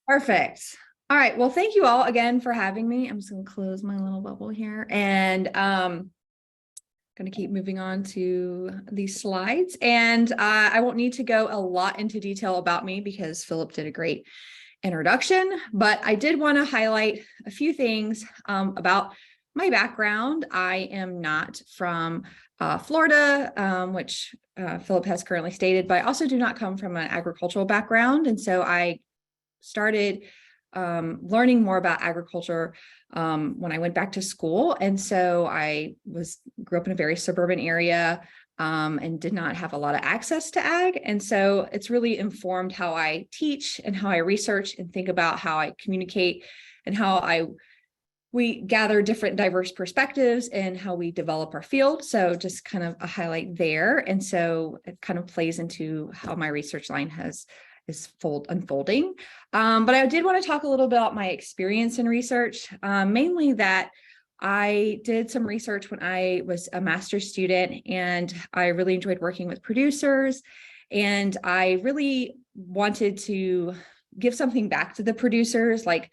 Perfect. All right. Well, thank you all again for having me. I'm just going to close my little bubble here and going to keep moving on to these slides. And I won't need to go a lot into detail about me because Philip did a great introduction, but I did want to highlight a few things about my background. I am not from Florida, which Philip has currently stated, but I also do not come from an agricultural background. And so I started learning more about agriculture when I went back to school. And so I grew up in a very suburban area and did not have a lot of access to ag. And so it's really informed how I teach and how I research and think about how I communicate and how we gather different diverse perspectives and how we develop our field. So just kind of a highlight there. And so it kind of plays into how my research line is unfolding. But I did want to talk a little bit about my experience in research, mainly that I did some research when I was a master's student, and I really enjoyed working with producers. And I really wanted to give something back to the producers, like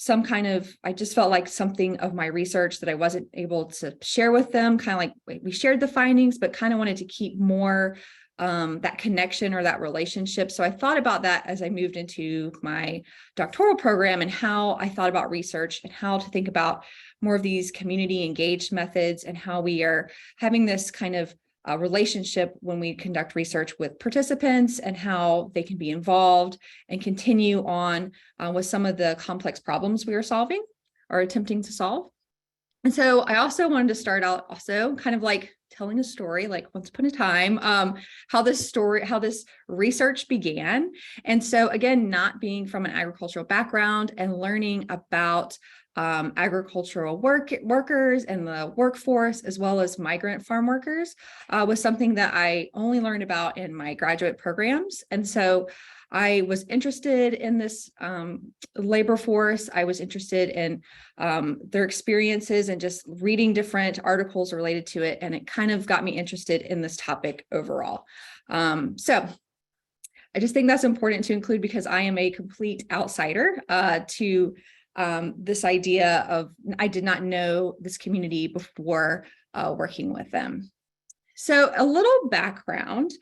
I just felt like something of my research that I wasn't able to share with them, kind of like we shared the findings, but kind of wanted to keep more that connection or that relationship. So I thought about that as I moved into my doctoral program and how I thought about research and how to think about more of these community engaged methods and how we are having this kind of relationship when we conduct research with participants and how they can be involved and continue on with some of the complex problems we are solving or attempting to solve. And so I also wanted to start out also kind of like telling a story, like once upon a time, how this research began. And so again, not being from an agricultural background and learning about agricultural workers and the workforce, as well as migrant farm workers, was something that I only learned about in my graduate programs. And so I was interested in this labor force. I was interested in their experiences and just reading different articles related to it. And it kind of got me interested in this topic overall. So I just think that's important to include because I am a complete outsider to this idea of, I did not know this community before working with them. So a little background.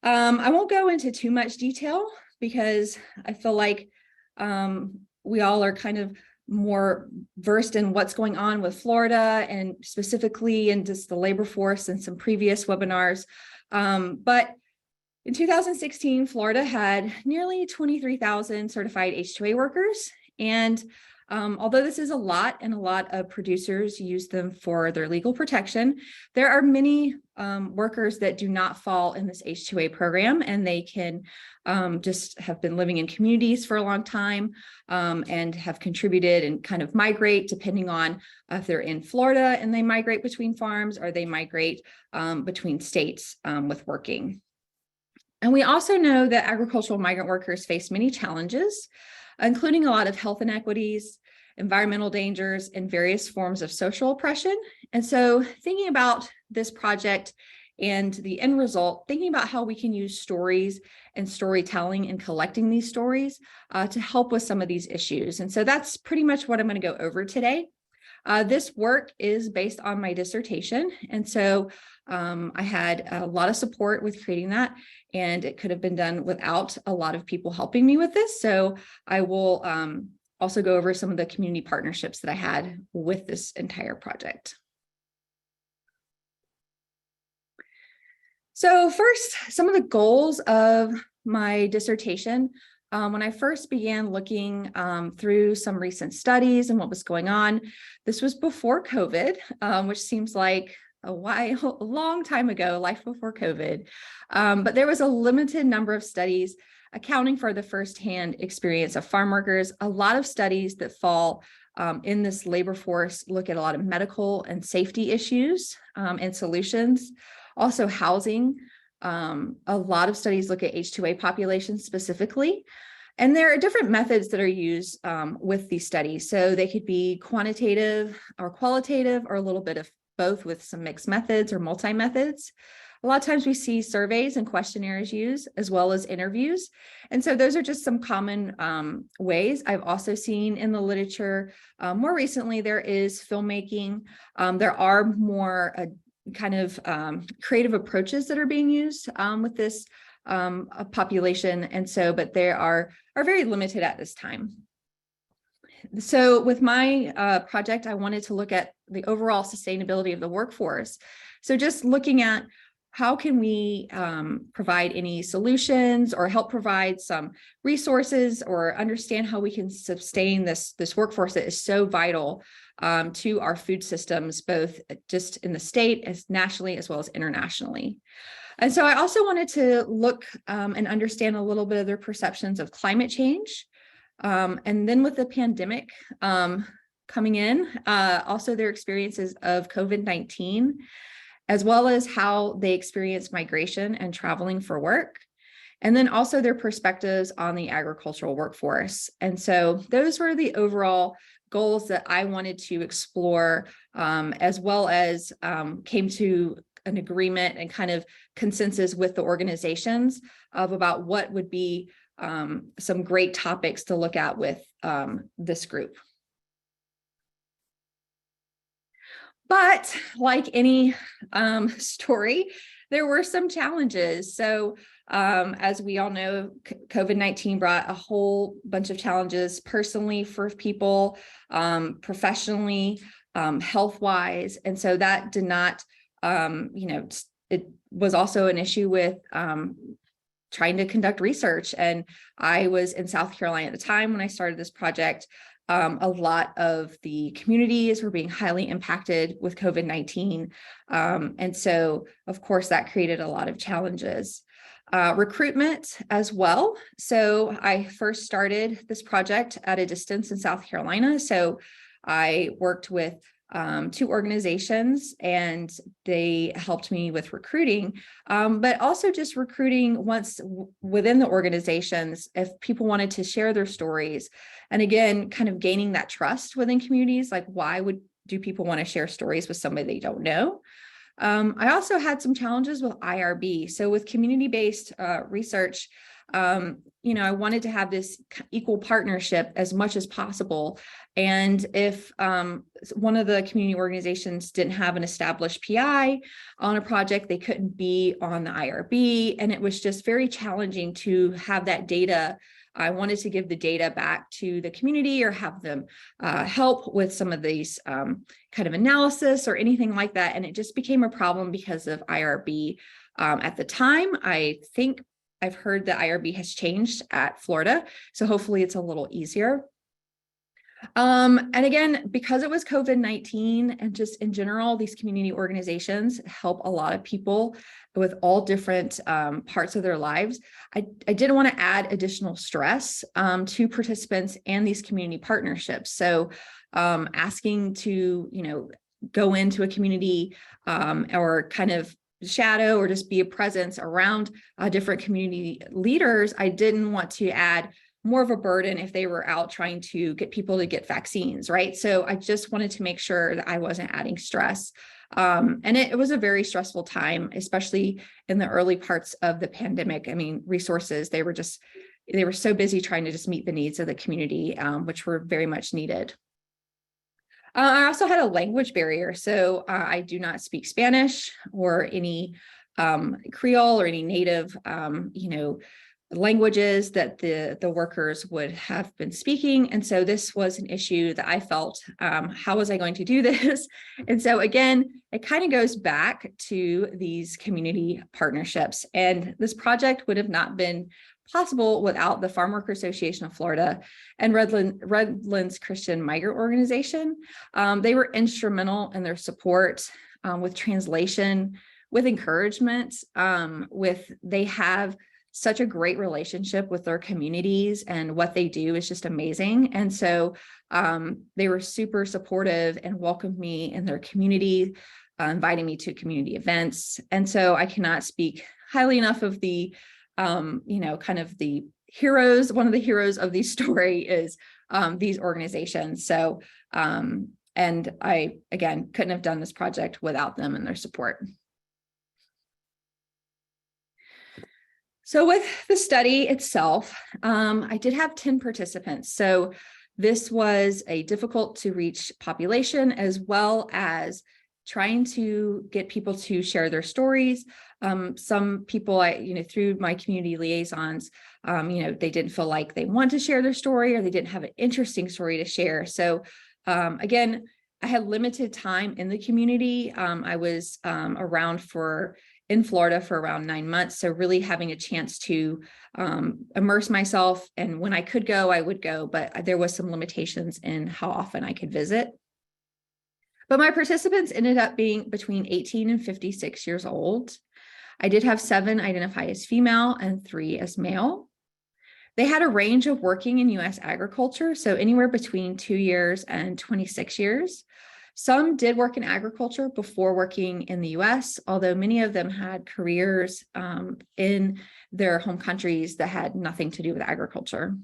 I won't go into too much detail because I feel like we all are kind of more versed in what's going on with Florida and specifically in just the labor force and some previous webinars. But in 2016, Florida had nearly 23,000 certified H-2A workers. And although this is a lot and a lot of producers use them for their legal protection, there are many workers that do not fall in this H-2A program, and they can just have been living in communities for a long time and have contributed and kind of migrate depending on if they're in Florida and they migrate between farms or they migrate between states with working. And we also know that agricultural migrant workers face many challenges, including a lot of health inequities, environmental dangers, and various forms of social oppression. And so thinking about this project and the end result, thinking about how we can use stories and storytelling and collecting these stories to help with some of these issues. And so that's pretty much what I'm going to go over today. This work is based on my dissertation. And so I had a lot of support with creating that, and it could have been done without a lot of people helping me with this. So I will also go over some of the community partnerships that I had with this entire project. So first, some of the goals of my dissertation. When I first began looking through some recent studies and what was going on, this was before COVID, which seems like a long time ago, life before COVID. But there was a limited number of studies accounting for the firsthand experience of farm workers. A lot of studies that fall in this labor force look at a lot of medical and safety issues and solutions. Also housing. A lot of studies look at H-2A populations specifically. And there are different methods that are used with these studies. So they could be quantitative or qualitative or a little bit of both with some mixed methods or multi-methods. a lot of times we see surveys and questionnaires used as well as interviews. And so those are just some common ways. I've also seen in the literature, more recently, there is filmmaking. There are more kind of creative approaches that are being used with this population. And so, but they are very limited at this time. So with my project, I wanted to look at the overall sustainability of the workforce. So just looking at how can we provide any solutions or help provide some resources or understand how we can sustain this workforce that is so vital to our food systems, both just in the state, as nationally, as well as internationally. And so I also wanted to look and understand a little bit of their perceptions of climate change. And then with the pandemic coming in, also their experiences of COVID-19, as well as how they experience migration and traveling for work, and then also their perspectives on the agricultural workforce. And so those were the overall goals that I wanted to explore, as well as came to an agreement and kind of consensus with the organizations of about what would be some great topics to look at with this group. But like any story, there were some challenges. So as we all know, COVID-19 brought a whole bunch of challenges personally for people, professionally, health-wise. And so that did not, it was also an issue with trying to conduct research. And I was in South Carolina at the time when I started this project. A lot of the communities were being highly impacted with COVID-19. And so, of course, that created a lot of challenges. Recruitment as well. So I first started this project at a distance in South Carolina. So I worked with 2 organizations and they helped me with recruiting, but also just recruiting once within the organizations if people wanted to share their stories. And again, kind of gaining that trust within communities, like why do people want to share stories with somebody they don't know? I also had some challenges with IRB. So with community-based research, I wanted to have this equal partnership as much as possible. And if one of the community organizations didn't have an established PI on a project, they couldn't be on the IRB. And it was just very challenging to have that data. I wanted to give the data back to the community or have them help with some of these kind of analysis or anything like that. And it just became a problem because of IRB. At the time, I think I've heard that IRB has changed at Florida, so hopefully it's a little easier. And again, because it was COVID-19 and just in general, these community organizations help a lot of people with all different parts of their lives. I didn't want to add additional stress to participants and these community partnerships. So asking to, go into a community or kind of shadow or just be a presence around different community leaders, I didn't want to add more of a burden if they were out trying to get people to get vaccines, right? So I just wanted to make sure that I wasn't adding stress. And it was a very stressful time, especially in the early parts of the pandemic. I mean, resources, they were so busy trying to just meet the needs of the community, which were very much needed. I also had a language barrier. So I do not speak Spanish or any Creole or any native, languages that the workers would have been speaking. And so this was an issue that I felt, how was I going to do this? And so again, it kind of goes back to these community partnerships. And this project would have not been possible without the Farm Worker Association of Florida and Redlands Christian Migrant Organization. They were instrumental in their support with translation, with encouragement, they have such a great relationship with their communities, and what they do is just amazing. And so they were super supportive and welcomed me in their community, inviting me to community events. And so I cannot speak highly enough of the kind of the heroes. One of the heroes of the story is these organizations. So, and I, again, couldn't have done this project without them and their support. So with the study itself, I did have 10 participants. So this was a difficult to reach population, as well as trying to get people to share their stories. Some people, through my community liaisons, they didn't feel like they want to share their story, or they didn't have an interesting story to share. So again, I had limited time in the community. I was around in Florida for around 9 months. So really having a chance to immerse myself. And when I could go, I would go, but there was some limitations in how often I could visit. But my participants ended up being between 18 and 56 years old. I did have 7 identify as female and 3 as male. They had a range of working in U.S. agriculture, so anywhere between 2 years and 26 years. Some did work in agriculture before working in the U.S., although many of them had careers in their home countries that had nothing to do with agriculture.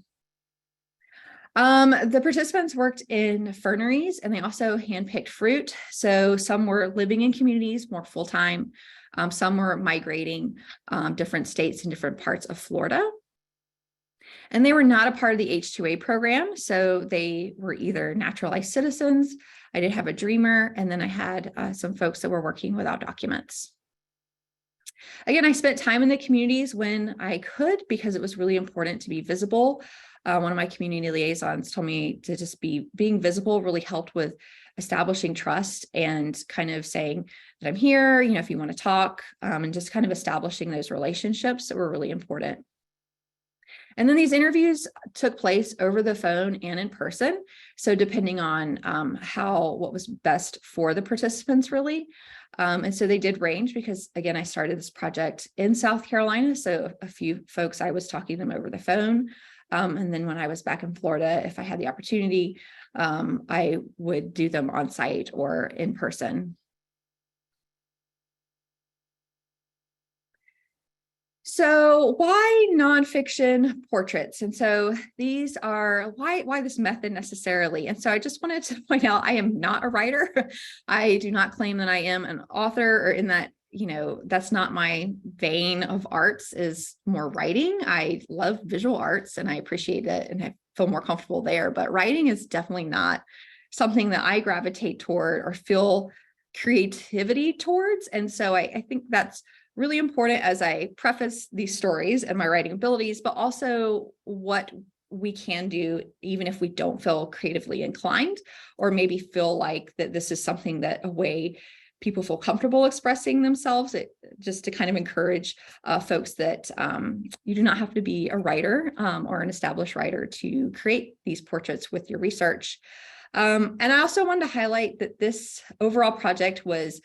The participants worked in ferneries, and they also handpicked fruit. So some were living in communities more full-time. Some were migrating different states in different parts of Florida. And they were not a part of the H-2A program. So they were either naturalized citizens. I did have a dreamer, and then I had some folks that were working without documents. Again, I spent time in the communities when I could, because it was really important to be visible. One of my community liaisons told me to just being visible really helped with establishing trust and kind of saying that I'm here, if you want to talk, and just kind of establishing those relationships that were really important. And then these interviews took place over the phone and in person. So depending on what was best for the participants, really. And so they did range, because again, I started this project in South Carolina. So a few folks, I was talking to them over the phone. And then when I was back in Florida, if I had the opportunity, I would do them on site or in person. So why nonfiction portraits? And so these are why this method necessarily. And so I just wanted to point out, I am not a writer. I do not claim that I am an author, or in that, that's not my vein of arts, is more writing. I love visual arts and I appreciate it and I feel more comfortable there, but writing is definitely not something that I gravitate toward or feel creativity towards. And so I think that's really important as I preface these stories and my writing abilities, but also what we can do, even if we don't feel creatively inclined, or maybe feel like that this is something that a way people feel comfortable expressing themselves, just to kind of encourage folks that you do not have to be a writer or an established writer to create these portraits with your research. And I also wanted to highlight that this overall project was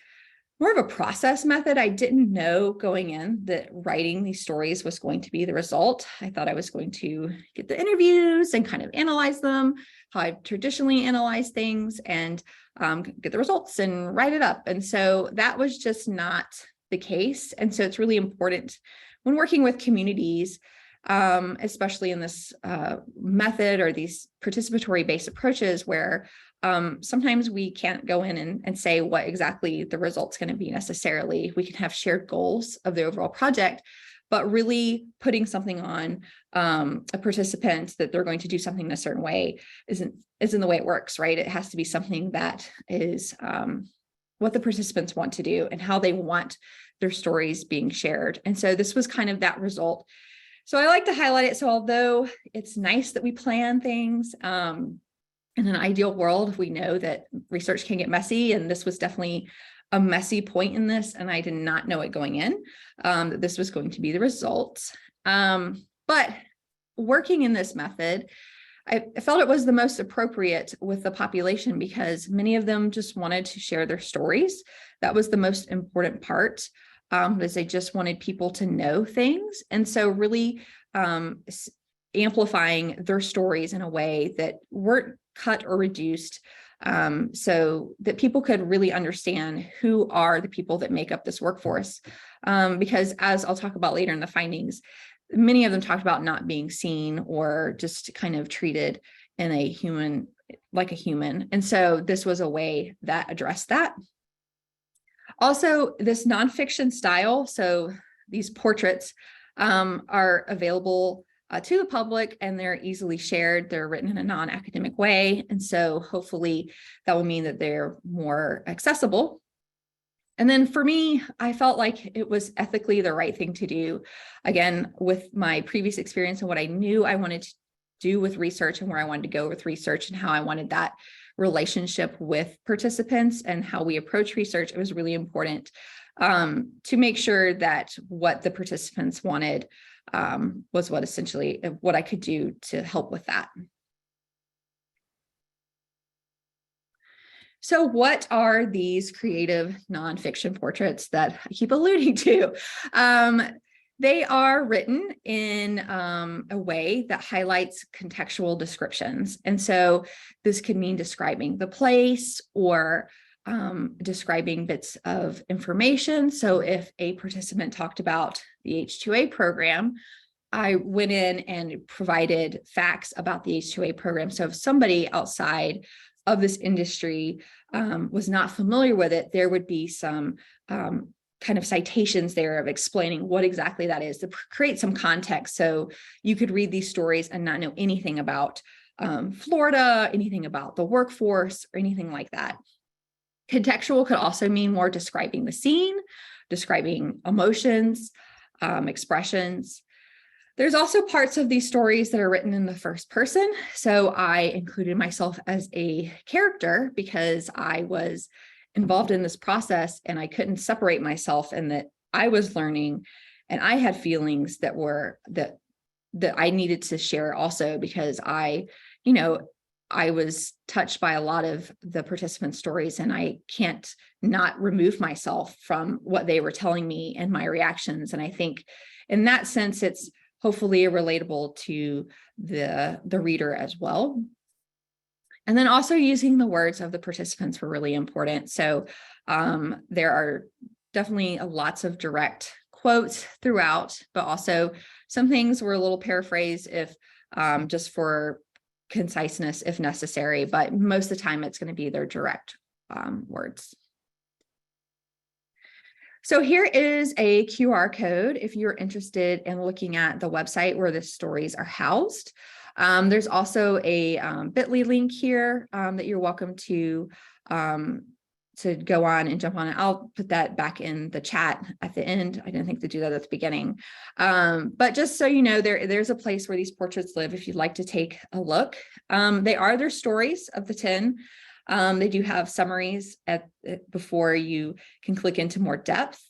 more of a process method. I didn't know going in that writing these stories was going to be the result. I thought I was going to get the interviews and kind of analyze them, how I've traditionally analyzed things, and get the results and write it up. And so that was just not the case. And so it's really important when working with communities, especially in this method or these participatory based approaches, where sometimes we can't go in and say what exactly the result's going to be necessarily. We can have shared goals of the overall project, but really putting something on a participant that they're going to do something in a certain way isn't the way it works, right? It has to be something that is what the participants want to do and how they want their stories being shared. And so this was kind of that result. So I like to highlight it. So although it's nice that we plan things, in an ideal world, we know that research can get messy, and this was definitely a messy point in this, and I did not know it going in, that this was going to be the result. But working in this method, I felt it was the most appropriate with the population, because many of them just wanted to share their stories. That was the most important part, is they just wanted people to know things. And so really amplifying their stories in a way that weren't cut or reduced, so that people could really understand who are the people that make up this workforce. Because as I'll talk about later in the findings, many of them talked about not being seen or just kind of treated in a human, like a human. And so this was a way that addressed that. Also, this nonfiction style, so these portraits, are available to the public, and they're easily shared. They're written in a non-academic way. And so hopefully that will mean that they're more accessible. And then for me, I felt like it was ethically the right thing to do. Again, with my previous experience and what I knew I wanted to do with research and where I wanted to go with research and how I wanted that relationship with participants and how we approach research, it was really important to make sure that what the participants wanted was what I could do to help with that. So what are these creative nonfiction portraits that I keep alluding to? They are written in a way that highlights contextual descriptions. And so this could mean describing the place or describing bits of information. So if a participant talked about the H-2A program, I went in and provided facts about the H-2A program. So if somebody outside of this industry was not familiar with it, there would be some kind of citations there of explaining what exactly that is to create some context. So you could read these stories and not know anything about Florida, anything about the workforce, or anything like that. Contextual could also mean more describing the scene, describing emotions, expressions. There's also parts of these stories that are written in the first person. So I included myself as a character because I was involved in this process and I couldn't separate myself, and that I was learning and I had feelings that I needed to share also, because I was touched by a lot of the participants' stories, and I can't not remove myself from what they were telling me and my reactions. And I think in that sense, it's hopefully relatable to the reader as well. And then also using the words of the participants were really important. So there are definitely lots of direct quotes throughout, but also some things were a little paraphrased if just for conciseness if necessary, but most of the time it's going to be their direct words. So here is a QR code if you're interested in looking at the website where the stories are housed. There's also a bit.ly link here that you're welcome to go on and jump on it. I'll put that back in the chat at the end. I didn't think to do that at the beginning. But just so you know, there's a place where these portraits live if you'd like to take a look. They are their stories of the 10. They do have summaries before you can click into more depth.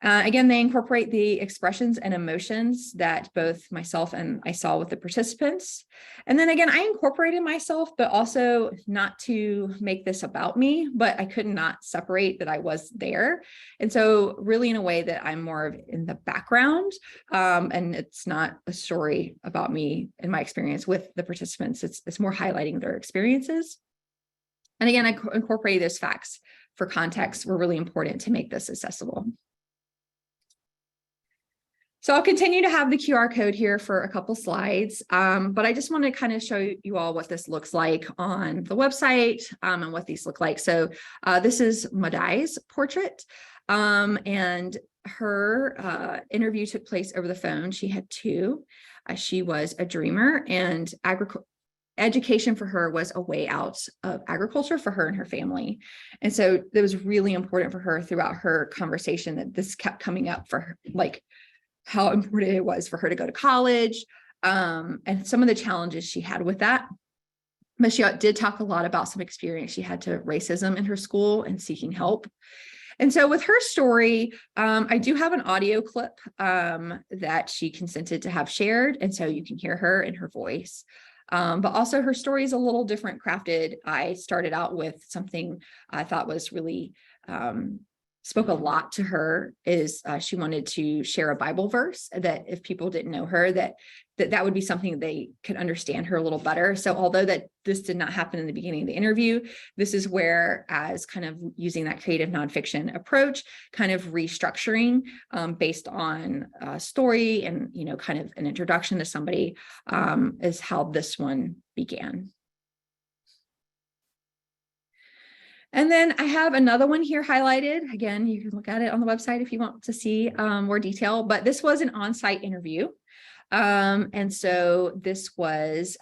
Again, they incorporate the expressions and emotions that both myself and I saw with the participants. And then again, I incorporated myself, but also not to make this about me, but I could not separate that I was there. And so really in a way that I'm more of in the background, and it's not a story about me and my experience with the participants. It's more highlighting their experiences. And again, I incorporated those facts for context were really important to make this accessible. So I'll continue to have the QR code here for a couple slides, but I just want to kind of show you all what this looks like on the website and what these look like. So this is Madai's portrait, and her interview took place over the phone. She had two. She was a dreamer, and education for her was a way out of agriculture for her and her family. And so it was really important for her throughout her conversation that this kept coming up for her, like how important it was for her to go to college, and some of the challenges she had with that. But she did talk a lot about some experience she had to racism in her school and seeking help. And so with her story, I do have an audio clip that she consented to have shared. And so you can hear her in her voice. But also her story is a little different crafted. I started out with something I thought was really spoke a lot to her, is she wanted to share a Bible verse that if people didn't know her, that would be something they could understand her a little better. So although that this did not happen in the beginning of the interview, this is where, as kind of using that creative nonfiction approach, kind of restructuring based on a story and, kind of an introduction to somebody is how this one began. And then I have another one here highlighted. Again, you can look at it on the website if you want to see more detail, but this was an on-site interview. And so this was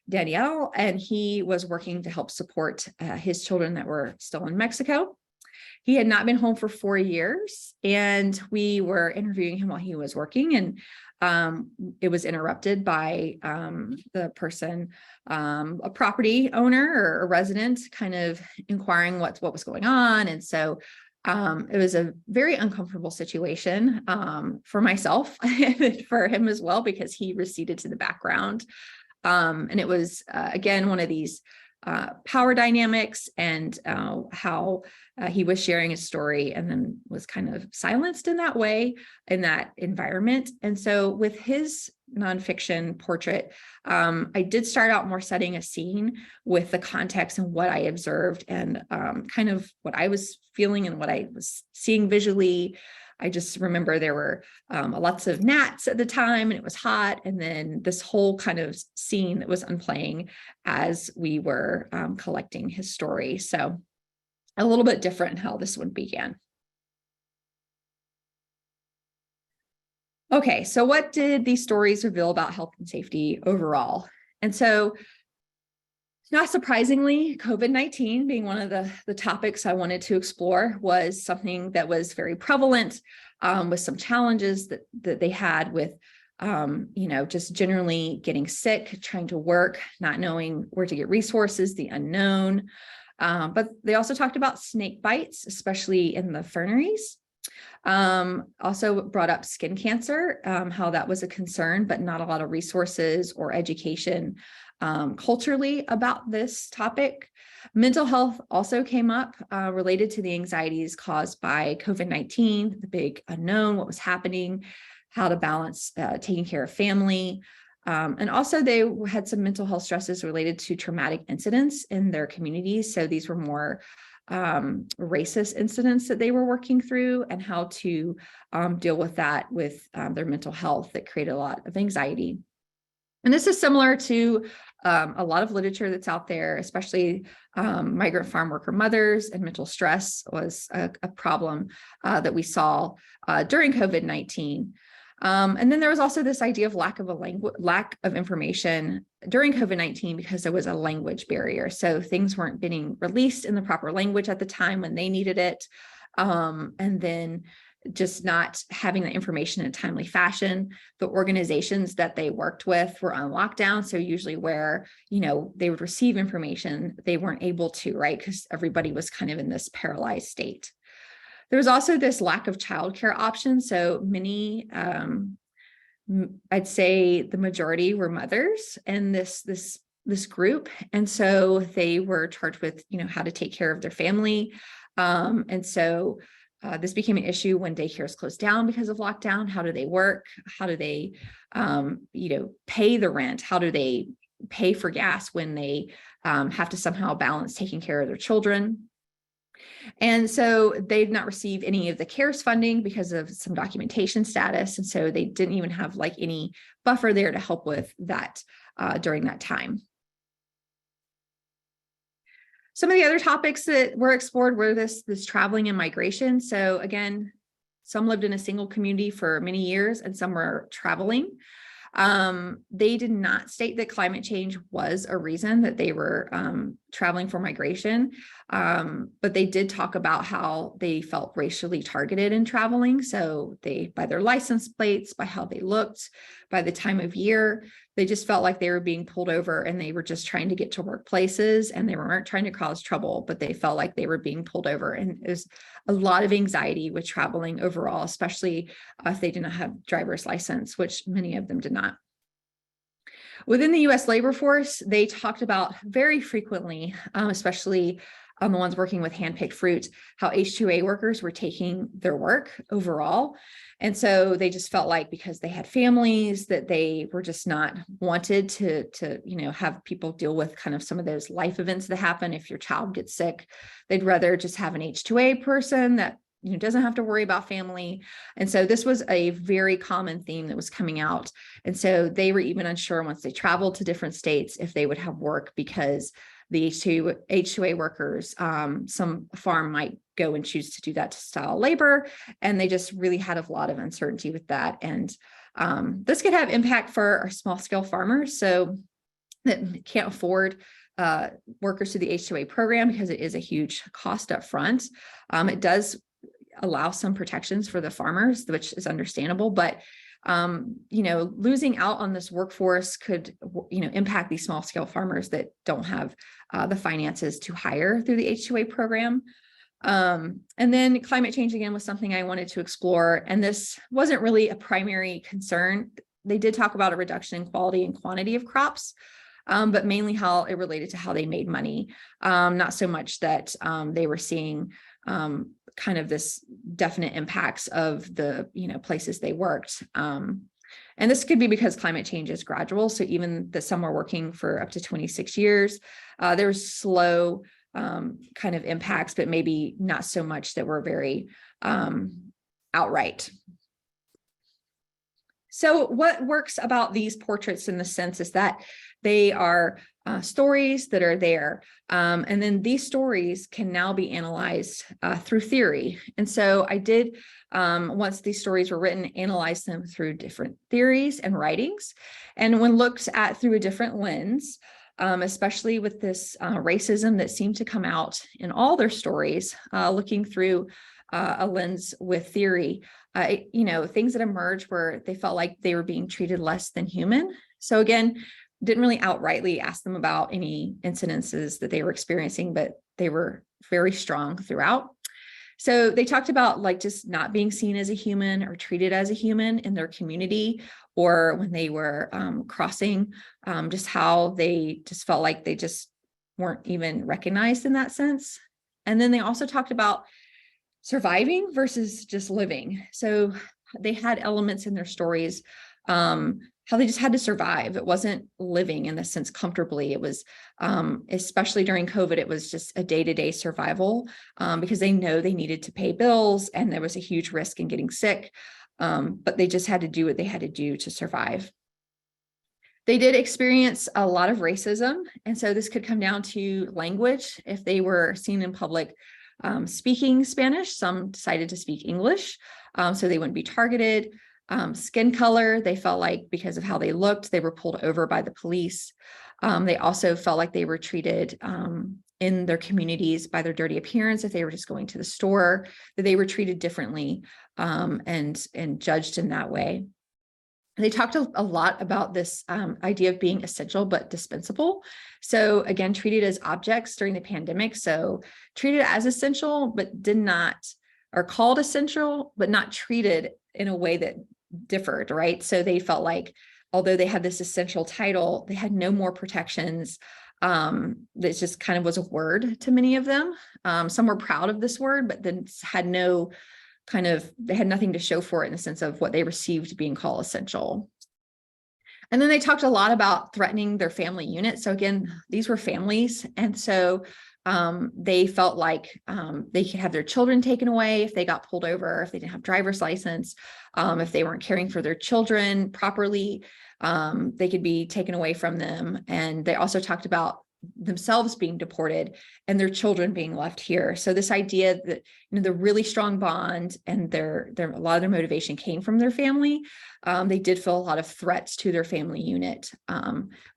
Danielle, and he was working to help support his children that were still in Mexico. He had not been home for 4 years, and we were interviewing him while he was working, and it was interrupted by the person, a property owner or a resident, kind of inquiring what was going on. And so it was a very uncomfortable situation for myself and for him as well, because he receded to the background. And it was, again, one of these power dynamics, and how he was sharing his story and then was kind of silenced in that way, in that environment. And so with his nonfiction portrait, I did start out more setting a scene with the context and what I observed, and kind of what I was feeling and what I was seeing visually. I just remember there were lots of gnats at the time, and it was hot. And then this whole kind of scene that was unplaying as we were collecting his story. So a little bit different how this one began. Okay, so what did these stories reveal about health and safety overall? And so, not surprisingly, COVID-19 being one of the topics I wanted to explore was something that was very prevalent, with some challenges that they had with, just generally getting sick, trying to work, not knowing where to get resources, the unknown. But they also talked about snake bites, especially in the ferneries. Also brought up skin cancer, how that was a concern, but not a lot of resources or education culturally about this topic. Mental health also came up, related to the anxieties caused by COVID-19, the big unknown, what was happening, how to balance taking care of family. And also they had some mental health stresses related to traumatic incidents in their communities. So these were more racist incidents that they were working through, and how to deal with that with their mental health that created a lot of anxiety. And this is similar to a lot of literature that's out there, especially migrant farm worker mothers, and mental stress was a problem that we saw during COVID-19. And then there was also this idea of lack of information during COVID-19, because there was a language barrier. So things weren't being released in the proper language at the time when they needed it. And then just not having the information in a timely fashion. The organizations that they worked with were on lockdown. So usually where, they would receive information, they weren't able to, right? Because everybody was kind of in this paralyzed state. There was also this lack of childcare options. So many, I'd say the majority were mothers in this group. And so they were charged with, how to take care of their family. And so this became an issue when daycares closed down because of lockdown. How do they work? How do they, pay the rent? How do they pay for gas when they have to somehow balance taking care of their children? And so they'd not receive any of the CARES funding because of some documentation status. And so they didn't even have any buffer there to help with that during that time. Some of the other topics that were explored were this traveling and migration. So again, some lived in a single community for many years, and some were traveling. They did not state that climate change was a reason that they were traveling for migration, but they did talk about how they felt racially targeted in traveling. So by their license plates, by how they looked, by the time of year, they just felt like they were being pulled over, and they were just trying to get to workplaces, and they weren't trying to cause trouble, but they felt like they were being pulled over. And there's a lot of anxiety with traveling overall, especially if they didn't have driver's license, which many of them did not. Within the U.S. labor force, they talked about very frequently, especially the ones working with hand-picked fruit, how H-2A workers were taking their work overall. And so they just felt like because they had families that they were just not wanted to have people deal with kind of some of those life events that happen if your child gets sick. They'd rather just have an H-2A person that doesn't have to worry about family. And so this was a very common theme that was coming out. And so they were even unsure once they traveled to different states if they would have work, because the H2A workers. Some farm might go and choose to do that to style labor, and they just really had a lot of uncertainty with that. And this could have impact for our small scale farmers, so that can't afford workers to the H2A program because it is a huge cost up front. It does allow some protections for the farmers, which is understandable, but losing out on this workforce could, impact these small scale farmers that don't have the finances to hire through the H2A program. And then climate change again was something I wanted to explore, and this wasn't really a primary concern. They did talk about a reduction in quality and quantity of crops, but mainly how it related to how they made money. Not so much that they were seeing kind of this definite impacts of the, places they worked. And this could be because climate change is gradual. So even that some were working for up to 26 years, there was slow kind of impacts, but maybe not so much that were very outright. So what works about these portraits in the sense is that they are stories that are there. And then these stories can now be analyzed through theory. And so I did, once these stories were written, analyze them through different theories and writings. And when looked at through a different lens, especially with this racism that seemed to come out in all their stories, looking through a lens with theory, things that emerged where they felt like they were being treated less than human. So again, didn't really outrightly ask them about any incidences that they were experiencing, but they were very strong throughout. So they talked about like just not being seen as a human or treated as a human in their community, or when they were crossing, just how they just felt like they just weren't even recognized in that sense. And then they also talked about surviving versus just living. So they had elements in their stories, how they just had to survive. It wasn't living in the sense comfortably. It was, especially during COVID, it was just a day-to-day survival because they know they needed to pay bills and there was a huge risk in getting sick, but they just had to do what they had to do to survive. They did experience a lot of racism. And so this could come down to language. If they were seen in public speaking Spanish, some decided to speak English, so they wouldn't be targeted. Skin color, they felt like because of how they looked, they were pulled over by the police. They also felt like they were treated in their communities by their dirty appearance. If they were just going to the store, that they were treated differently and judged in that way. They talked a lot about this idea of being essential but dispensable. So again, treated as objects during the pandemic. So treated as essential, but did not, or called essential, but not treated in a way that differed, right? So they felt like, although they had this essential title, they had no more protections. That just kind of was a word to many of them. Some were proud of this word, but then had no they had nothing to show for it in the sense of what they received being called essential. And then they talked a lot about threatening their family unit. So again, these were families. And so they felt like they could have their children taken away if they got pulled over, if they didn't have driver's license, if they weren't caring for their children properly, they could be taken away from them. And they also talked about themselves being deported and their children being left here. So this idea that, the really strong bond and a lot of their motivation came from their family. They did feel a lot of threats to their family unit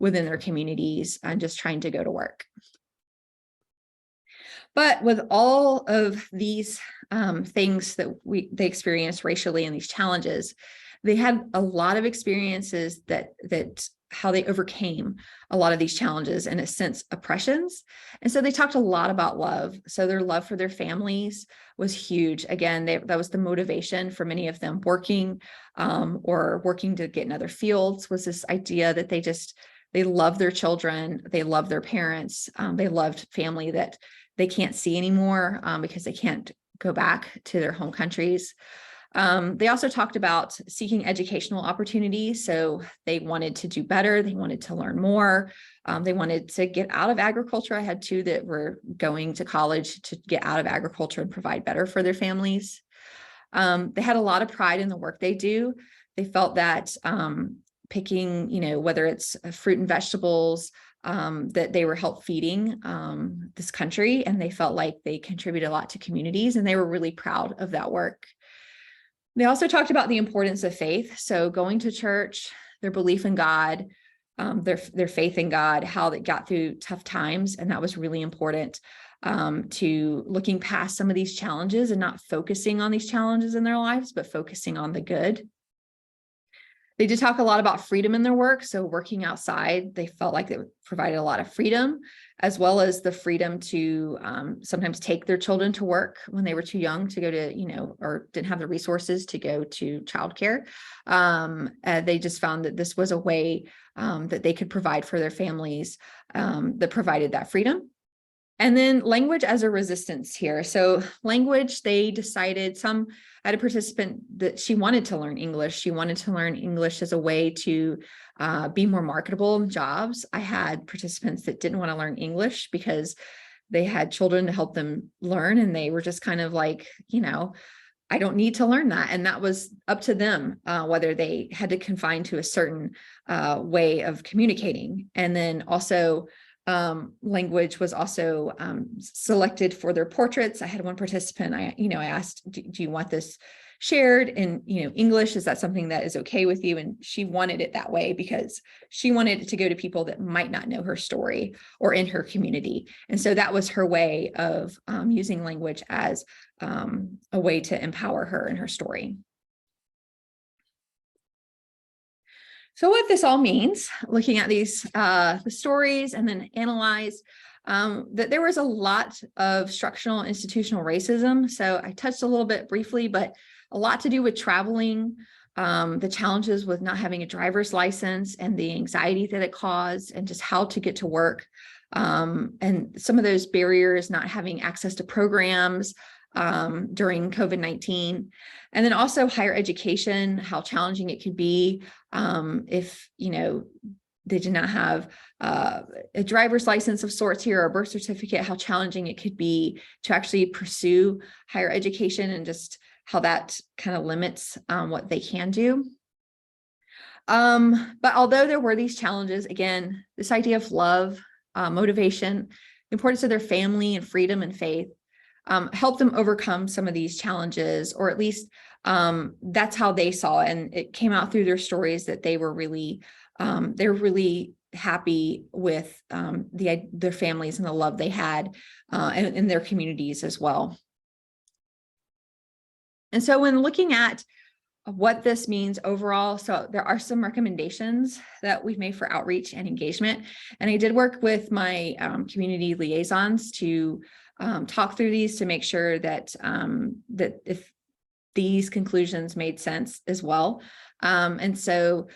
within their communities and just trying to go to work. But with all of these things that they experienced racially and these challenges, they had a lot of experiences that how they overcame a lot of these challenges and, in a sense, oppressions. And so they talked a lot about love. So their love for their families was huge. Again, that was the motivation for many of them working or working to get in other fields, was this idea that they love their children, they love their parents, they loved family that they can't see anymore because they can't go back to their home countries. They also talked about seeking educational opportunities. So they wanted to do better. They wanted to learn more. They wanted to get out of agriculture. I had two that were going to college to get out of agriculture and provide better for their families. They had a lot of pride in the work they do. They felt that picking, whether it's fruit and vegetables, that they were help feeding this country, and they felt like they contributed a lot to communities, and they were really proud of that work. They also talked about the importance of faith. So going to church, their belief in God, their faith in God, how they got through tough times. And that was really important to looking past some of these challenges and not focusing on these challenges in their lives, but focusing on the good. They did talk a lot about freedom in their work. So working outside, they felt like it provided a lot of freedom, as well as the freedom to sometimes take their children to work when they were too young to go to, or didn't have the resources to go to childcare. They just found that this was a way that they could provide for their families that provided that freedom. And then language as a resistance here. So language, they decided I had a participant that she wanted to learn English. She wanted to learn English as a way to be more marketable in jobs. I had participants that didn't want to learn English because they had children to help them learn. And they were just kind of like, I don't need to learn that. And that was up to them, whether they had to confine to a certain way of communicating. And then also, language was also selected for their portraits. I had one participant, I asked, do you want this shared in, English? Is that something that is okay with you? And she wanted it that way because she wanted it to go to people that might not know her story or in her community. And so that was her way of using language as a way to empower her in her story. So what this all means, looking at these the stories and then analyze that there was a lot of structural institutional racism. So I touched a little bit briefly, but a lot to do with traveling, the challenges with not having a driver's license and the anxiety that it caused, and just how to get to work. And some of those barriers, not having access to programs during COVID-19. And then also higher education, how challenging it could be if, they did not have a driver's license of sorts here or a birth certificate, how challenging it could be to actually pursue higher education, and just how that kind of limits what they can do. But although there were these challenges, again, this idea of love, motivation, the importance of their family and freedom and faith, help them overcome some of these challenges, or at least that's how they saw it. And it came out through their stories that they were really happy with their families and the love they had in their communities as well. And so when looking at what this means overall, so there are some recommendations that we've made for outreach and engagement. And I did work with my community liaisons to talk through these to make sure that that if these conclusions made sense as well. And so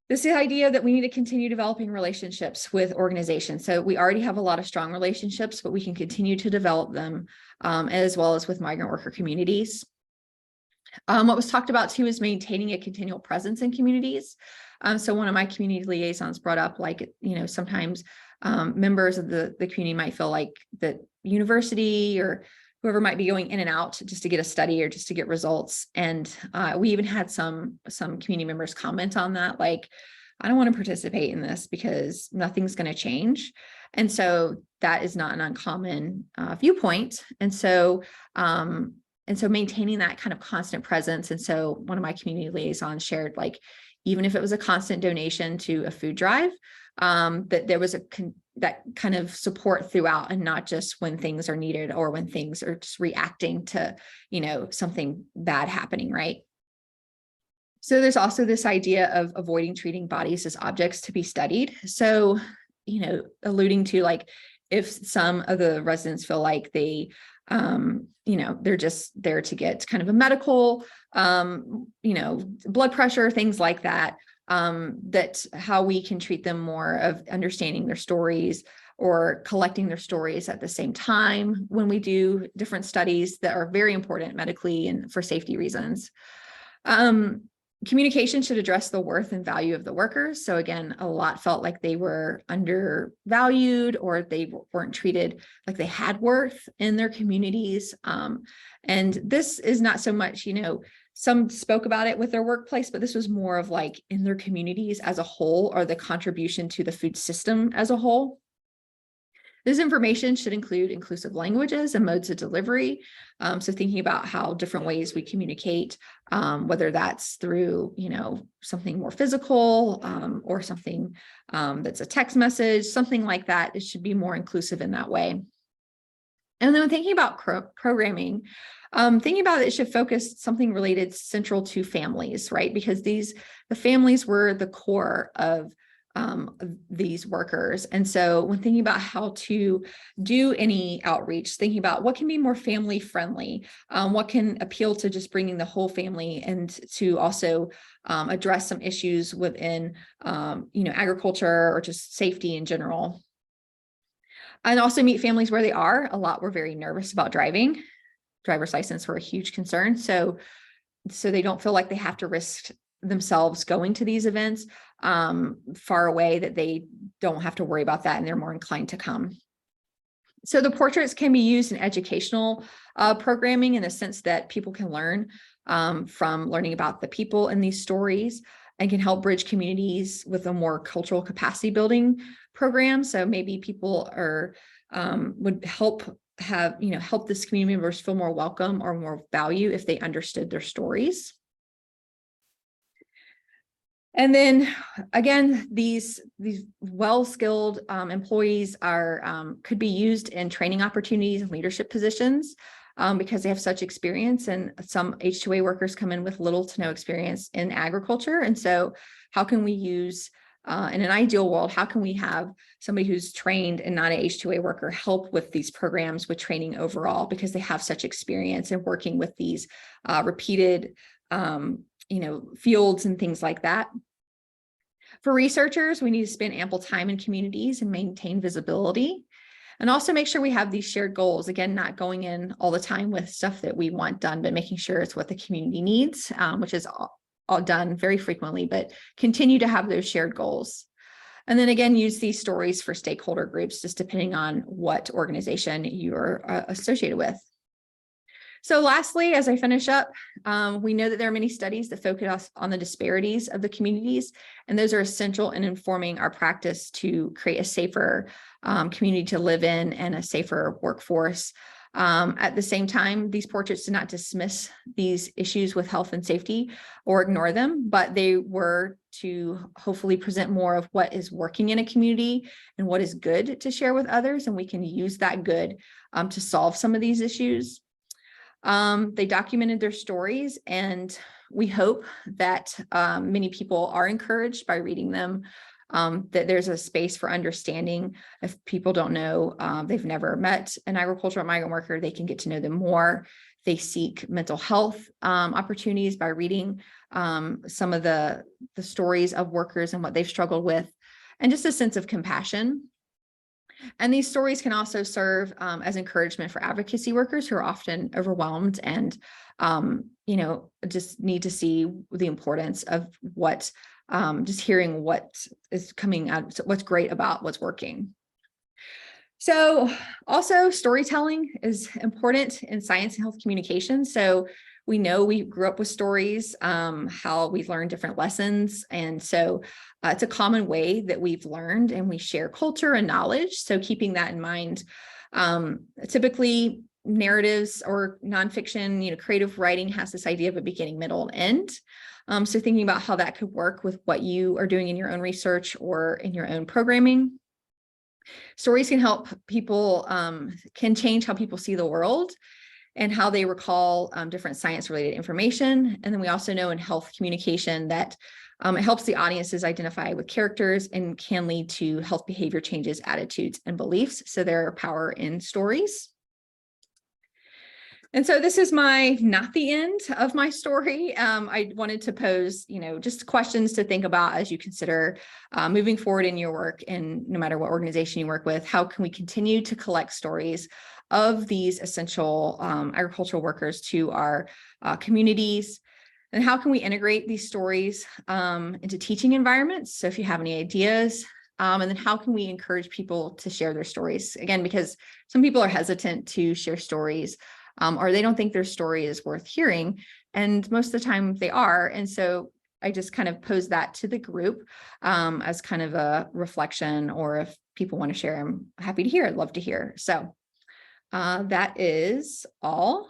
this is the idea that we need to continue developing relationships with organizations. So we already have a lot of strong relationships, but we can continue to develop them as well as with migrant worker communities. What was talked about too is maintaining a continual presence in communities. So one of my community liaisons brought up, sometimes members of the community might feel like that university or whoever might be going in and out just to get a study or just to get results. And we even had some community members comment on that, like, I don't want to participate in this because nothing's going to change. And so that is not an uncommon viewpoint. And so maintaining that kind of constant presence. And so one of my community liaisons shared, like, even if it was a constant donation to a food drive, that there was that kind of support throughout, and not just when things are needed or when things are just reacting to, something bad happening, right? So there's also this idea of avoiding treating bodies as objects to be studied. So, alluding to, like, if some of the residents feel like they, they're just there to get kind of a medical, blood pressure, things like that, that how we can treat them more of understanding their stories or collecting their stories at the same time when we do different studies that are very important medically and for safety reasons. Communication should address the worth and value of the workers. So again, a lot felt like they were undervalued, or they weren't treated like they had worth in their communities. And this is not so much, Some spoke about it with their workplace, but this was more of like in their communities as a whole, or the contribution to the food system as a whole. This information should include inclusive languages and modes of delivery. So thinking about how different ways we communicate, whether that's through, something more physical, or something that's a text message, something like that. It should be more inclusive in that way. And then when thinking about programming, thinking about it should focus something related central to families, right? Because the families were the core of these workers. And so when thinking about how to do any outreach, thinking about what can be more family friendly, what can appeal to just bringing the whole family, and to also address some issues within, agriculture or just safety in general. And also meet families where they are. A lot were very nervous about driving. Driver's license were a huge concern. So they don't feel like they have to risk themselves going to these events far away, that they don't have to worry about that and they're more inclined to come. So the portraits can be used in educational programming, in the sense that people can learn from learning about the people in these stories, and can help bridge communities with a more cultural capacity building program. So maybe people would help this community members feel more welcome or more value if they understood their stories. And then again, these well-skilled employees could be used in training opportunities and leadership positions because they have such experience. And some H2A workers come in with little to no experience in agriculture. And so how can we use, in an ideal world, how can we have somebody who's trained and not an H2A worker help with these programs with training overall, because they have such experience in working with these repeated fields and things like that. For researchers, we need to spend ample time in communities and maintain visibility, and also make sure we have these shared goals. Again, not going in all the time with stuff that we want done, but making sure it's what the community needs, which is all done very frequently, but continue to have those shared goals. And then again, use these stories for stakeholder groups, just depending on what organization you're associated with. So lastly, as I finish up, we know that there are many studies that focus on the disparities of the communities, and those are essential in informing our practice to create a safer community to live in and a safer workforce. At the same time, these portraits did not dismiss these issues with health and safety or ignore them, but they were to hopefully present more of what is working in a community and what is good to share with others, and we can use that good to solve some of these issues. They documented their stories, and we hope that many people are encouraged by reading them, that there's a space for understanding. If people don't know, they've never met an agricultural migrant worker, they can get to know them more. They seek mental health opportunities by reading some of the stories of workers and what they've struggled with, and just a sense of compassion. And these stories can also serve as encouragement for advocacy workers who are often overwhelmed and, just need to see the importance of just hearing what is coming out, what's great about what's working. So also storytelling is important in science and health communication. So we know we grew up with stories, how we've learned different lessons. And so it's a common way that we've learned, and we share culture and knowledge. So keeping that in mind, typically narratives or nonfiction, creative writing has this idea of a beginning, middle, and end. So thinking about how that could work with what you are doing in your own research or in your own programming. Stories can help people, can change how people see the world and how they recall different science-related information. And then we also know in health communication that it helps the audiences identify with characters and can lead to health behavior changes, attitudes, and beliefs. So there are power in stories. And so this is not the end of my story. I wanted to pose, just questions to think about as you consider moving forward in your work, and no matter what organization you work with, how can we continue to collect stories of these essential agricultural workers to our communities, and how can we integrate these stories into teaching environments? So if you have any ideas, and then how can we encourage people to share their stories? Again, because some people are hesitant to share stories, or they don't think their story is worth hearing And most of the time they are. And so I just kind of posed that to the group as kind of a reflection, or if people want to share, I'm happy to hear. I'd love to hear. So that is all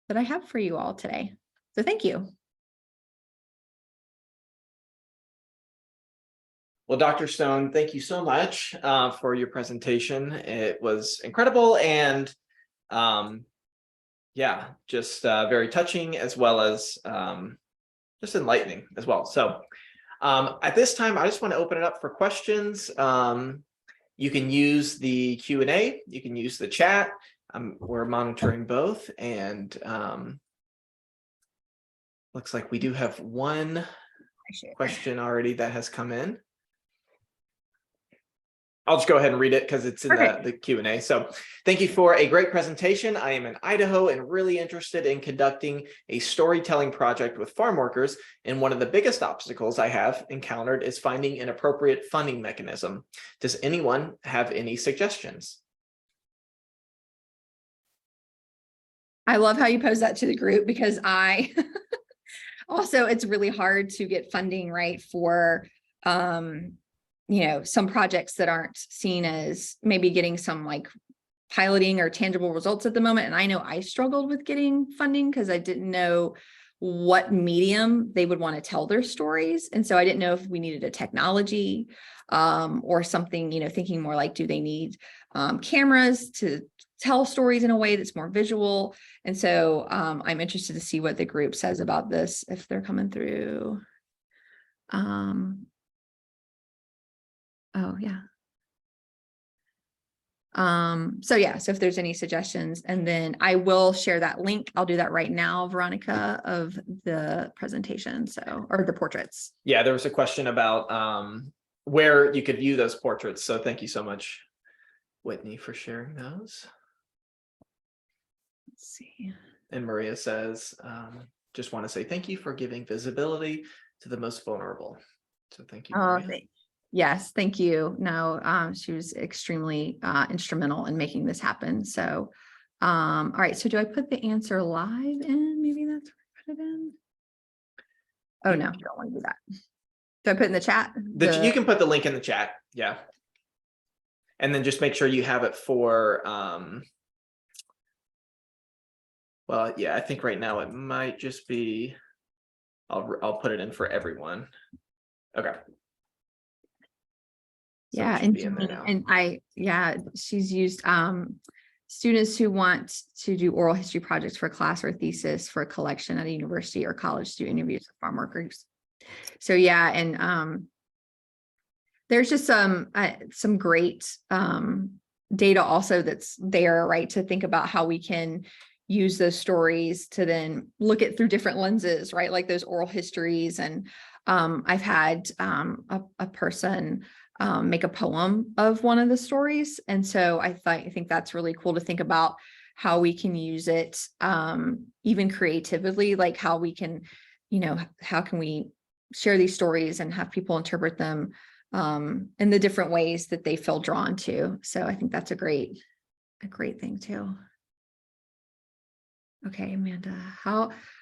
that I have for you all today. So thank you. Well, Dr. Stone, thank you so much for your presentation. It was incredible and yeah, just very touching, as well as just enlightening as well. So at this time, I just want to open it up for questions. You can use the Q&A, you can use the chat. We're monitoring both, and looks like we do have one question already that has come in. I'll just go ahead and read it because it's in the Q&A. So thank you for a great presentation. I am in Idaho and really interested in conducting a storytelling project with farm workers. And one of the biggest obstacles I have encountered is finding an appropriate funding mechanism. Does anyone have any suggestions? I love how you pose that to the group, because I also, it's really hard to get funding, right, for some projects that aren't seen as maybe getting some like piloting or tangible results at the moment. And I know I struggled with getting funding because I didn't know what medium they would want to tell their stories. And so I didn't know if we needed a technology or something, thinking more like, do they need cameras to tell stories in a way that's more visual? And so I'm interested to see what the group says about this, if they're coming through. Oh, yeah. So if there's any suggestions, and then I will share that link. I'll do that right now, Veronica, of the presentation. Or the portraits. Yeah, there was a question about where you could view those portraits. So thank you so much, Whitney, for sharing those. Let's see. And Maria says, just want to say thank you for giving visibility to the most vulnerable. So thank you, Maria. Yes, thank you. No, she was extremely instrumental in making this happen. So, all right. So do I put the answer live in? Maybe that's where I put it in. Oh, no, I don't want to do that. Do I put in the chat? You can put the link in the chat. Yeah. And then just make sure you have it for, well, yeah, I think right now it might just be, I'll put it in for everyone. Okay. So she's used students who want to do oral history projects for a class or thesis for a collection at a university or college to do interviews with farm workers. So yeah, and there's just some great data also that's there, right, to think about how we can use those stories to then look at through different lenses, right, like those oral histories. And I've had a person make a poem of one of the stories. And so I think that's really cool to think about how we can use it even creatively, like how we can, how can we share these stories and have people interpret them in the different ways that they feel drawn to. So I think that's a great thing too. Okay, Amanda,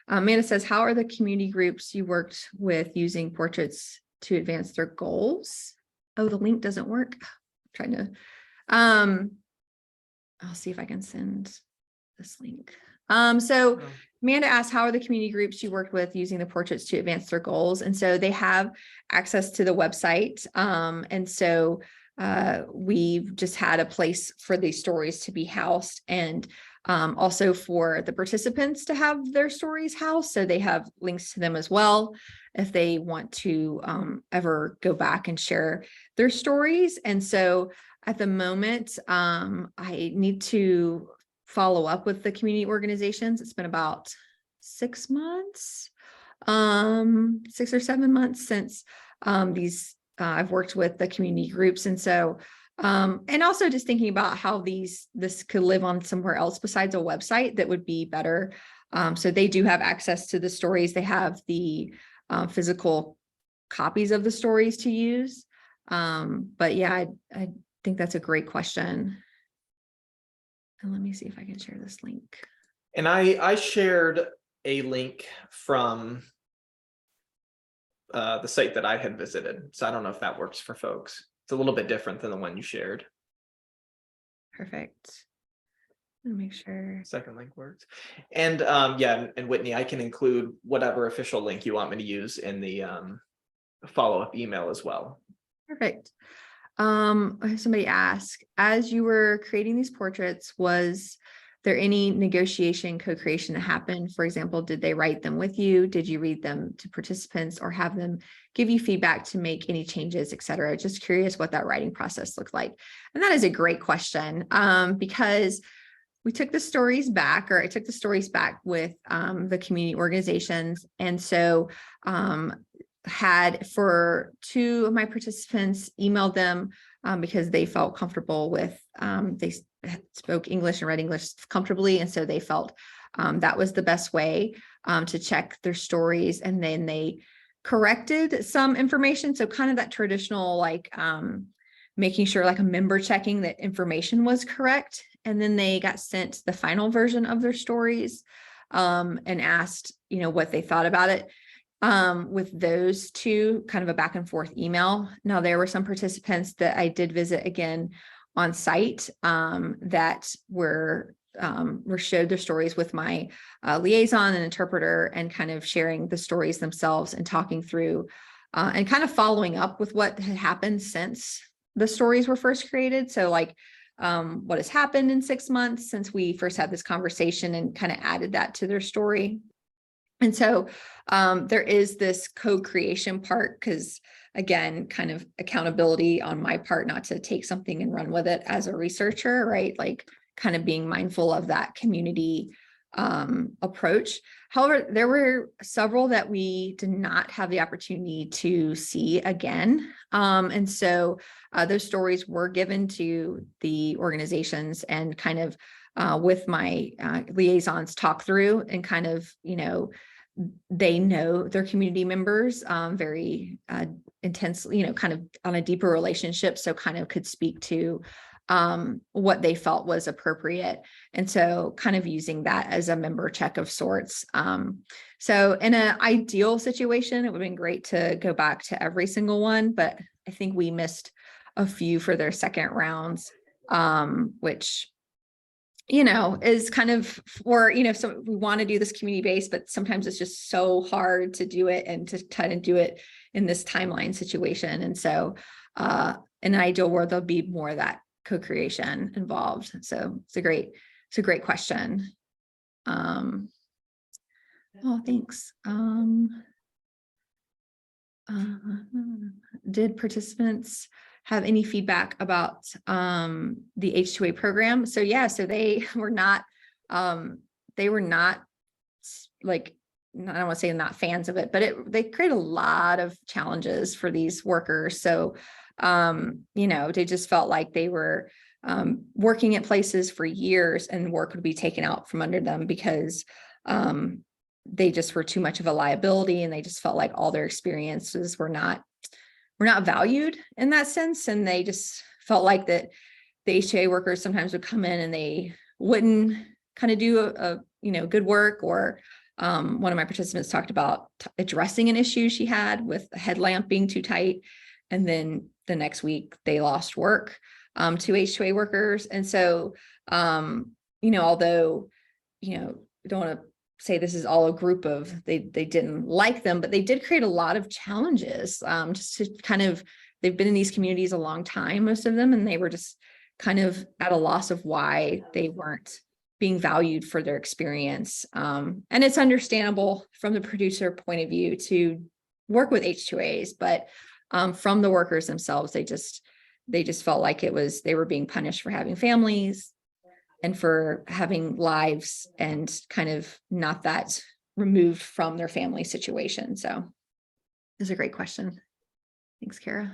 Amanda says, how are the community groups you worked with using portraits to advance their goals? Oh, the link doesn't work. I'm trying to, I'll see if I can send this link. So Amanda asked, how are the community groups you worked with using the portraits to advance their goals? And so they have access to the website. And so we've just had a place for these stories to be housed, and also for the participants to have their stories housed. So they have links to them as well if they want to ever go back and share their stories. And so at the moment, I need to follow up with the community organizations. It's been about 6 months, 6 or 7 months since I've worked with the community groups. And so, and also just thinking about how this could live on somewhere else besides a website that would be better. So they do have access to the stories. They have the physical copies of the stories to use. But yeah, I think that's a great question. And let me see if I can share this link. And I shared a link from the site that I had visited. So I don't know if that works for folks. It's a little bit different than the one you shared. Perfect. Let me make sure. Second link works. And yeah, and Whitney, I can include whatever official link you want me to use in the follow-up email as well. Perfect. Somebody asked, as you were creating these portraits, was there any negotiation, co-creation that happened? For example, did they write them with you? Did you read them to participants or have them give you feedback to make any changes, et cetera? Just curious what that writing process looked like. And that is a great question, because we took the stories back, or I took the stories back with the community organizations. And so had for 2 of my participants emailed them because they felt comfortable with, they spoke English and read English comfortably. And so they felt that was the best way to check their stories. And then they corrected some information. So kind of that traditional, like making sure, like a member checking that information was correct. And then they got sent the final version of their stories and asked, what they thought about it. With those 2, kind of a back and forth email. Now, there were some participants that I did visit again on site that were showed their stories with my liaison and interpreter, and kind of sharing the stories themselves and talking through and kind of following up with what had happened since the stories were first created. So like what has happened in 6 months since we first had this conversation, and kind of added that to their story. And so there is this co-creation part, because again, kind of accountability on my part, not to take something and run with it as a researcher, right? Like kind of being mindful of that community approach. However, there were several that we did not have the opportunity to see again. And so those stories were given to the organizations, and kind of with my liaisons talk through, and kind of, they know their community members very intensely, kind of on a deeper relationship. So kind of could speak to what they felt was appropriate. And so kind of using that as a member check of sorts. So in an ideal situation, it would have been great to go back to every single one, but I think we missed a few for their second rounds, which is kind of for, so we want to do this community based, but sometimes it's just so hard to do it and to try to do it in this timeline situation. And so in an ideal world, there'll be more of that co-creation involved. So it's a great question. Oh, thanks. Did participants have any feedback about the H2A program? So yeah, so they were not like, I don't want to say not fans of it, but they create a lot of challenges for these workers. So they just felt like they were working at places for years, and work would be taken out from under them because they just were too much of a liability, and they just felt like all their experiences were not valued in that sense. And they just felt like that the HTA workers sometimes would come in and they wouldn't kind of do a good work. Or one of my participants talked about addressing an issue she had with a headlamp being too tight, and then the next week they lost work to H2A workers. And so although don't want to say this is all a group of they didn't like them, but they did create a lot of challenges just to kind of, they've been in these communities a long time, most of them, and they were just kind of at a loss of why they weren't being valued for their experience. And it's understandable from the producer point of view to work with H2As, but from the workers themselves, they just felt like they were being punished for having families and for having lives, and kind of not that removed from their family situation. So this is a great question. Thanks, Kara.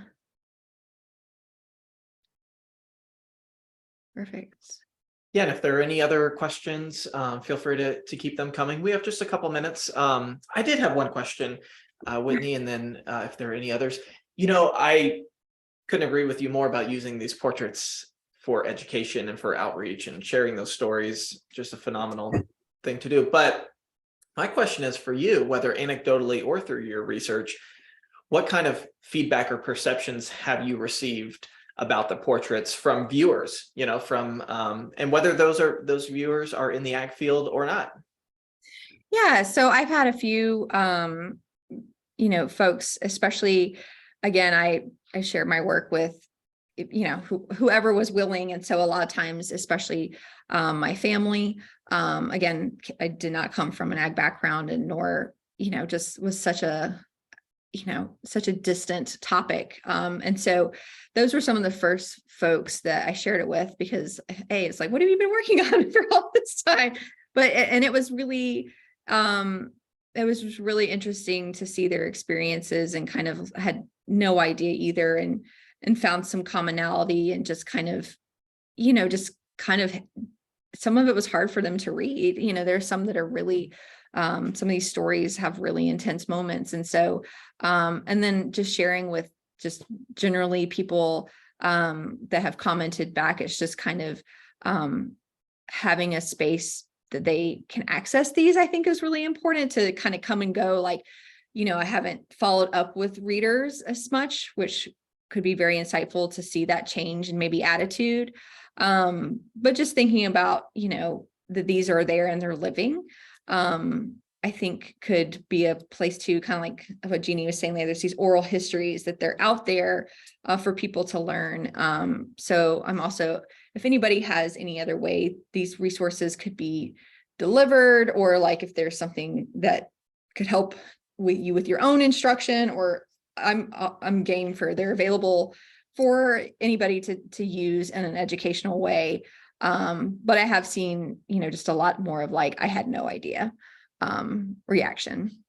Perfect. Yeah, and if there are any other questions, feel free to keep them coming. We have just a couple minutes. I did have one question, Whitney, and then if there are any others. I couldn't agree with you more about using these portraits for education and for outreach, and sharing those stories. Just a phenomenal thing to do. But My question is for you, whether anecdotally or through your research, what kind of feedback or perceptions have you received about the portraits from viewers, and whether those viewers are in the ag field or not? Yeah, so I've had a few, folks, especially, again, I share my work with, whoever was willing. And so a lot of times, especially my family, again, I did not come from an ag background, and nor, just was such a distant topic. And so those were some of the first folks that I shared it with, because hey, it's like, what have you been working on for all this time? And it was really, it was just really interesting to see their experiences, and kind of had no idea either, and found some commonality, and just kind of, some of it was hard for them to read. There's some that are really, some of these stories have really intense moments. And so, and then just sharing with just generally people that have commented back, it's just kind of having a space that they can access these, I think, is really important, to kind of come and go. Like, I haven't followed up with readers as much, which could be very insightful to see that change and maybe attitude. But just thinking about, that these are there and they're living, I think could be a place to, kind of like what Jeannie was saying, there's these oral histories that they're out there for people to learn. So I'm also, if anybody has any other way these resources could be delivered, or like if there's something that could help with you with your own instruction, or I'm game for, they're available for anybody to use in an educational way. But I have seen, just a lot more of like, I had no idea reaction.